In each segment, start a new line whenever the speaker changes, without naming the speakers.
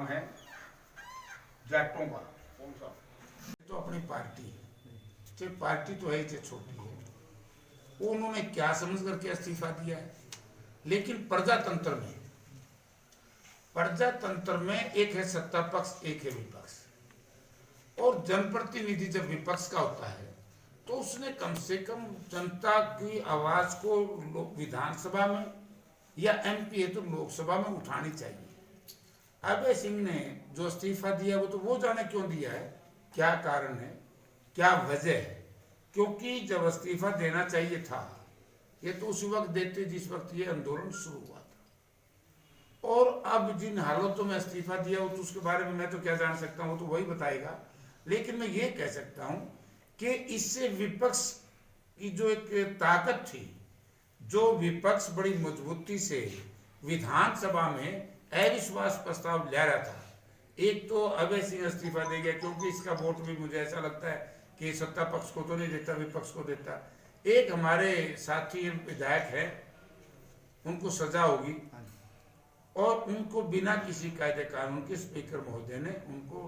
काम है जाटों का। कौन सा? तो अपनी पार्टी है, चाहे पार्टी तो है चाहे छोटी है, वो उन्होंने क्या समझ करके इस्तीफा दिया है। लेकिन प्रजातंत्र में एक है सत्ता पक्ष, एक है विपक्ष। और जनप्रतिनिधि जब विपक्ष का होता है तो उसने कम से कम जनता की आवाज को विधानसभा में या एमपी है तो लोकसभा में उठानी चाहिए। अभय सिंह ने जो इस्तीफा दिया वो जाने क्यों दिया है, क्या कारण है, क्या वजह है। क्योंकि जब इस्तीफा देना चाहिए था ये तो उस वक्त देते जिस वक्त ये आंदोलन शुरू हुआ था। और अब जिन हालातों में इस्तीफा दिया हो तो उसके बारे में मैं तो क्या जान सकता हूँ, तो वही बताएगा। लेकिन मैं ये कह सकता हूँ कि इससे विपक्ष की जो एक ताकत थी, जो विपक्ष बड़ी मजबूती से विधानसभा में अविश्वास प्रस्ताव ले रहा था, एक तो अभय सिंह इस्तीफा दे गया क्योंकि इसका वोट भी मुझे ऐसा लगता है कि सत्ता पक्ष को तो नहीं देता, विपक्ष को देता। एक हमारे साथी विधायक है, उनको सजा होगी और उनको बिना किसी कायदे कानून के स्पीकर महोदय ने उनको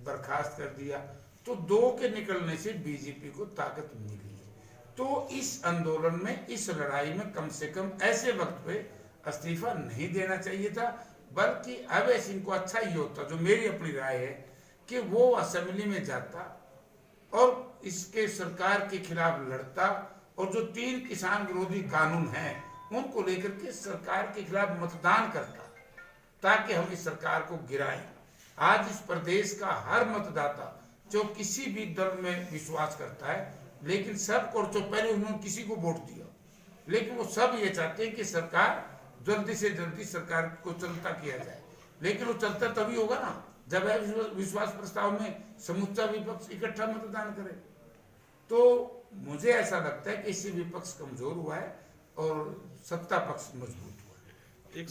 बर्खास्त कर दिया। तो दो के निकलने से बीजेपी को ताकत मिली है। तो इस आंदोलन में, इस लड़ाई में कम से कम ऐसे वक्त पे इस्तीफा नहीं देना चाहिए था, बल्कि अभय सिंह को अच्छा ही होता, जो मेरी अपनी राय है, कि वो असेंबली में जाता और इसके सरकार के खिलाफ लड़ता और जो 3 किसान विरोधी कानून हैं उनको लेकर के सरकार के खिलाफ मतदान करता, ताकि हम इस सरकार को गिराएं। आज इस प्रदेश का हर मतदाता जो किसी भी दल में विश्वास करता है, लेकिन सब को तो पहले उन्होंने किसी को वोट दिया, लेकिन वो सब ये चाहते हैं कि सरकार जल्दी से जल्दी सरकार को चलता किया जाए। लेकिन वो चलता तभी होगा ना जब विश्वास प्रस्ताव में समूचा विपक्ष इकट्ठा मतदान करे। तो मुझे ऐसा लगता है कि इससे विपक्ष कमजोर हुआ है और सत्ता पक्ष मजबूत हुआ है।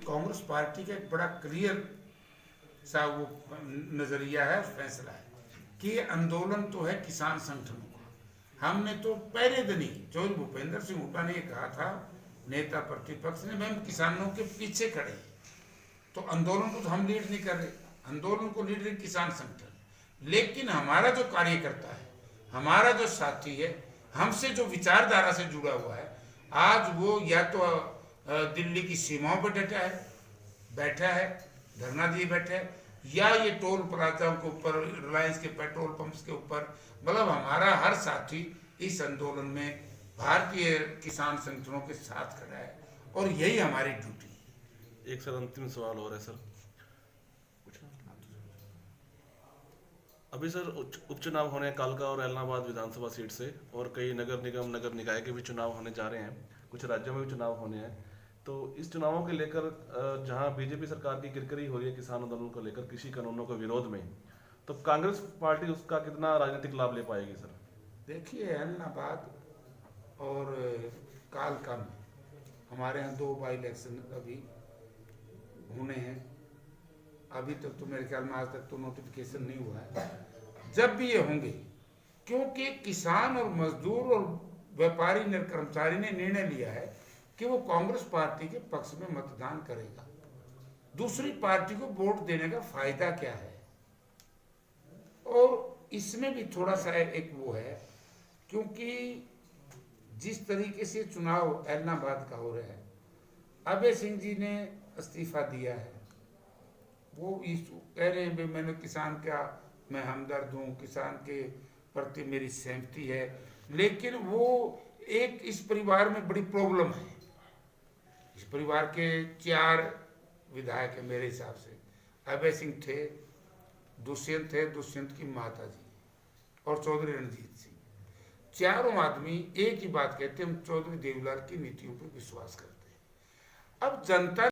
कांग्रेस पार्टी का एक बड़ा क्लियर सा वो नजरिया है, फैसला है कि आंदोलन तो है किसान संगठनों का। हमने तो पहले दिन ही जो भूपेंद्र सिंह हुड्डा ने कहा था, नेता प्रतिपक्ष ने, हम किसानों के पीछे खड़े हैं। तो आंदोलन को तो हम लीड नहीं कर रहे, आंदोलन को लीड रहे किसान संगठन। लेकिन हमारा जो कार्यकर्ता है, हमारा जो साथी है, हमसे जो विचारधारा से जुड़ा हुआ है, आज वो या तो दिल्ली की सीमाओं पर बैठा है, धरना दिए बैठे है, या ये टोल प्लाजाओं के ऊपर, रिलायंस के पेट्रोल पंप्स के ऊपर। मतलब हमारा हर साथी इस आंदोलन में भारतीय किसान संगठनों के साथ खड़ा है और यही हमारी ड्यूटी है।
एक सर अंतिम सवाल और है सर, अभी सर उपचुनाव होने हैं कालका और एलनाबाद विधानसभा सीट से, और कई नगर निगम, नगर निकाय के भी चुनाव होने जा रहे हैं, कुछ राज्यों में भी चुनाव होने हैं। तो इस चुनावों के लेकर जहां बीजेपी सरकार की किरकिरी हो रही है किसान आंदोलन को लेकर, कृषि कानूनों के विरोध में, तो कांग्रेस पार्टी उसका कितना राजनीतिक लाभ ले पाएगी सर?
देखिए, एलनाबाद और कालका में हमारे यहाँ 2 बाई इलेक्शन अभी होने हैं। अभी तक तो मेरे ख्याल में आज तक तो नोटिफिकेशन नहीं हुआ है। जब भी ये होंगे, क्योंकि किसान और मजदूर और व्यापारी ने, कर्मचारी ने निर्णय लिया है कि वो कांग्रेस पार्टी के पक्ष में मतदान करेगा। दूसरी पार्टी को वोट देने का फायदा क्या है? और इसमें भी थोड़ा सा एक वो है, क्योंकि जिस तरीके से चुनाव एलनाबाद का हो रहा है, अभय सिंह जी ने इस्तीफा दिया है, वो कह रहे हैं मैंने किसान का, मैं हमदर्द हूँ, किसान के प्रति मेरी सहमति है। लेकिन वो एक इस परिवार में बड़ी प्रॉब्लम है। इस परिवार के 4 विधायक हैं मेरे हिसाब से। अभय सिंह थे, दुष्यंत थे, दुष्यंत की माता जी, और चौधरी रणजीत सिंह। चारों आदमी एक ही बात कहते हैं, हम चौधरी देवलाल की नीतियों पर विश्वास करते हैं। अब जनता